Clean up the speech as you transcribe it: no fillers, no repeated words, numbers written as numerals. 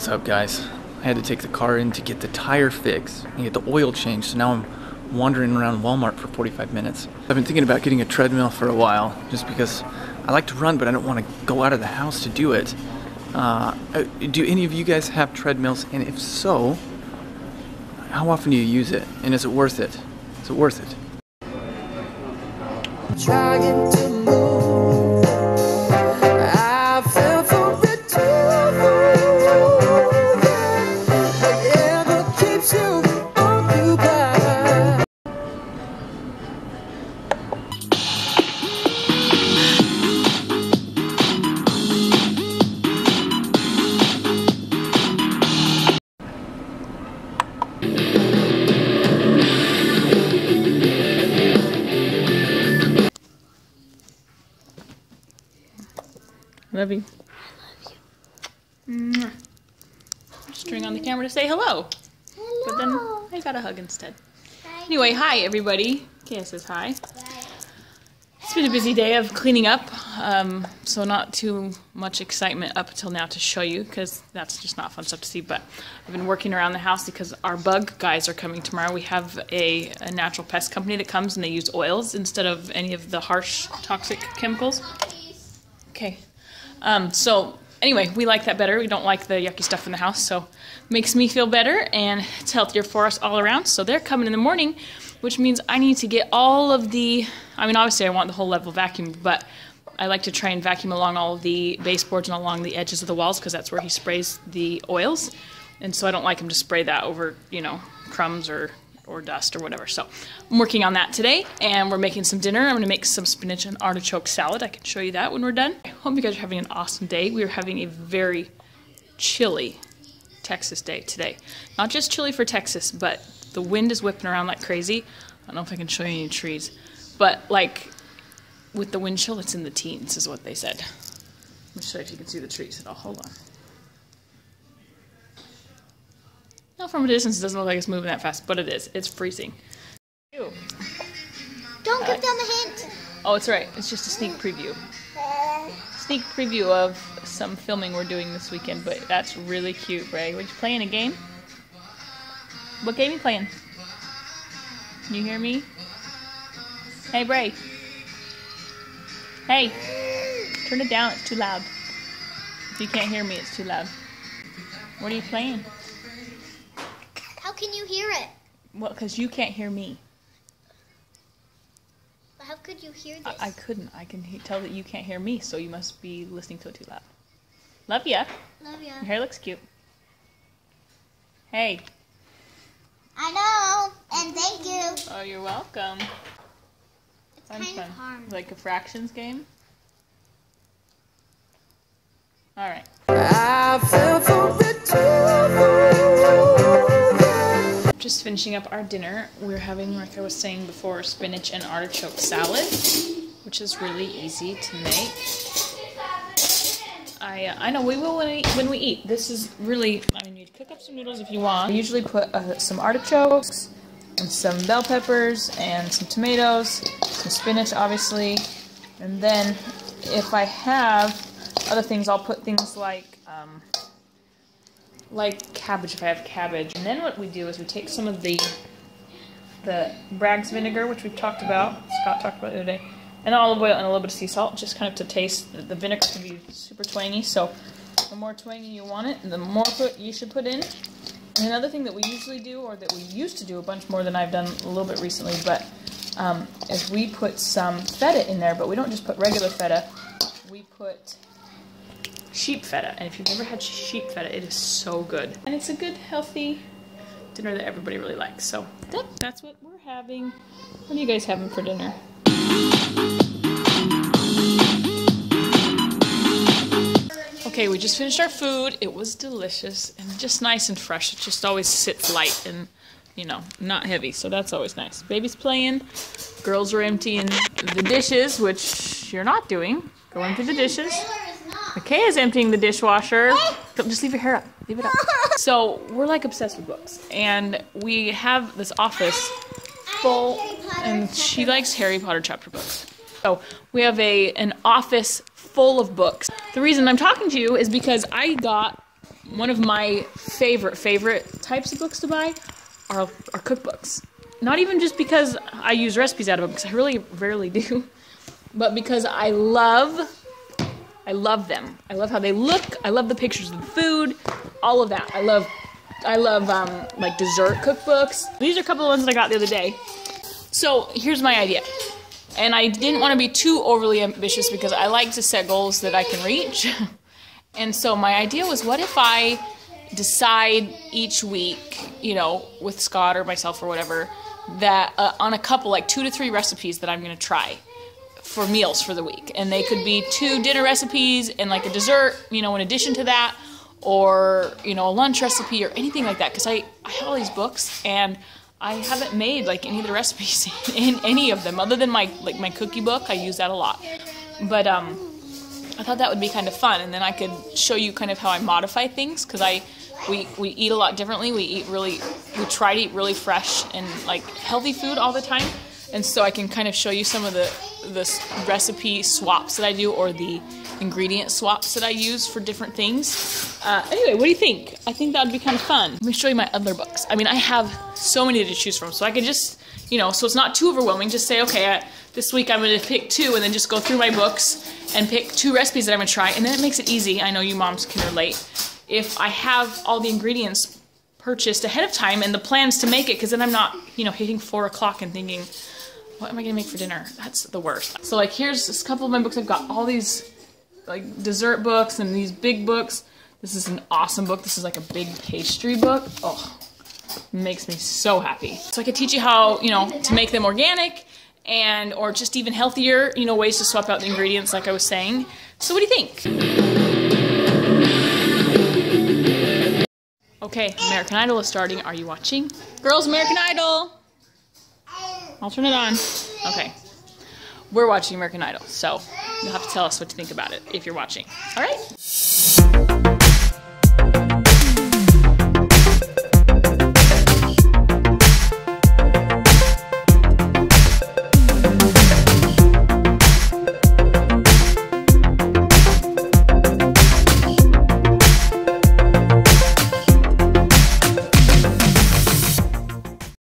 What's up, guys? I had to take the car in to get the tire fixed and get the oil changed, so now I'm wandering around Walmart for 45 minutes. I've been thinking about getting a treadmill for a while, just because I like to run, but I don't want to go out of the house to do it. Do any of you guys have treadmills? And if so, how often do you use it? And is it worth it? Is it worth it? Trying to move, I fell for the whatever keeps you occupied. Love you. I love you. Just turning on the camera to say hello. Hello. But then I got a hug instead. Hi. Anyway, hi everybody. Kaya says hi. It's been a busy day of cleaning up, so not too much excitement up until now to show you, because that's just not fun stuff to see. But I've been working around the house because our bug guys are coming tomorrow. We have a natural pest company that comes and they use oils instead of any of the harsh toxic chemicals. Okay. So anyway, we like that better. We don't like the yucky stuff in the house, so it makes me feel better and it's healthier for us all around. So they're coming in the morning, which means I need to get all of the, I mean, obviously I want the whole level vacuum, but I like to try and vacuum along all of the baseboards and along the edges of the walls, because that's where he sprays the oils. And so I don't like him to spray that over, you know, crumbs or dust or whatever. So I'm working on that today, and we're making some dinner. I'm going to make some spinach and artichoke salad. I can show you that when we're done. I hope you guys are having an awesome day. We are having a very chilly Texas day today. Not just chilly for Texas, but the wind is whipping around like crazy. I don't know if I can show you any trees, but like with the wind chill, it's in the teens is what they said. Let me show you if you can see the trees at all. Hold on. Now from a distance, it doesn't look like it's moving that fast, but it is. It's freezing. Ew. Don't give them a hint. Oh, it's right. It's just a sneak preview. Sneak preview of some filming we're doing this weekend, but that's really cute, Bray. Were you playing a game? What game are you playing? Can you hear me? Hey, Bray. Hey. Turn it down. It's too loud. If you can't hear me, it's too loud. What are you playing? How can you hear it? Well, because you can't hear me. But how could you hear this? I couldn't. I can tell that you can't hear me, so you must be listening to it too loud. Love ya. Love ya. Your hair looks cute. Hey. I know, and thank you. Oh, you're welcome. It's kind of hard. Like a fractions game? Alright. I fell for the Just finishing up our dinner. We're having, like I was saying before, spinach and artichoke salad, which is really easy to make. I know we will when we eat. This is really, I mean, you cook up some noodles if you want. I usually put some artichokes and some bell peppers and some tomatoes, some spinach obviously, and then if I have other things, I'll put things like cabbage if I have cabbage. And then what we do is we take some of the Bragg's vinegar, which we've talked about, Scott talked about the other day, and olive oil and a little bit of sea salt, just kind of to taste. The vinegar can be super twangy, so the more twangy you want it, the more you should put in. And another thing that we usually do, or that we used to do a bunch more than I've done a little bit recently, but is we put some feta in there, but we don't just put regular feta, we put sheep feta. And if you've never had sheep feta, it is so good. And it's a good, healthy dinner that everybody really likes. So that's what we're having. What are you guys having for dinner? Okay, we just finished our food. It was delicious and just nice and fresh. It just always sits light and, you know, not heavy. So that's always nice. Baby's playing. Girls are emptying the dishes, which you're not doing. Go empty the dishes. Micaiah's emptying the dishwasher. Don't, just leave your hair up. Leave it up. So we're like obsessed with books, and we have this office full, and she likes Harry Potter chapter books. So we have an office full of books. The reason I'm talking to you is because I got one of my favorite types of books to buy are cookbooks. Not even just because I use recipes out of them, because I really rarely do, but because I love them. I love how they look. I love the pictures of the food, all of that. I love like dessert cookbooks. These are a couple of ones that I got the other day. So here's my idea. And I didn't want to be too overly ambitious because I like to set goals that I can reach. And so my idea was, what if I decide each week, you know, with Scott or myself or whatever, that on a couple, like 2 to 3 recipes that I'm going to try for meals for the week. And they could be 2 dinner recipes and like a dessert, you know, in addition to that, or, you know, a lunch recipe or anything like that. Because I have all these books and I haven't made like any of the recipes in any of them other than my cookie book. I use that a lot. But I thought that would be kind of fun, and then I could show you kind of how I modify things, because we eat a lot differently. We try to eat really fresh and like healthy food all the time. And so I can kind of show you some of the recipe swaps that I do, or the ingredient swaps that I use for different things. Anyway, what do you think? I think that would be kind of fun. Let me show you my other books. I mean, I have so many to choose from, so I could just, you know, so it's not too overwhelming. Just say, okay, this week I'm going to pick 2, and then just go through my books and pick 2 recipes that I'm going to try, and then it makes it easy. I know you moms can relate. If I have all the ingredients purchased ahead of time and the plans to make it, because then I'm not, you know, hitting 4 o'clock and thinking, what am I going to make for dinner? That's the worst. So like, here's a couple of my books. I've got all these like dessert books and these big books. This is an awesome book. This is like a big pastry book. Oh, makes me so happy. So I could teach you how, you know, to make them organic and, or just even healthier, you know, ways to swap out the ingredients like I was saying. So what do you think? Okay, American Idol is starting. Are you watching? Girls, American Idol! I'll turn it on. Okay. We're watching American Idol, so you'll have to tell us what you think about it if you're watching. All right?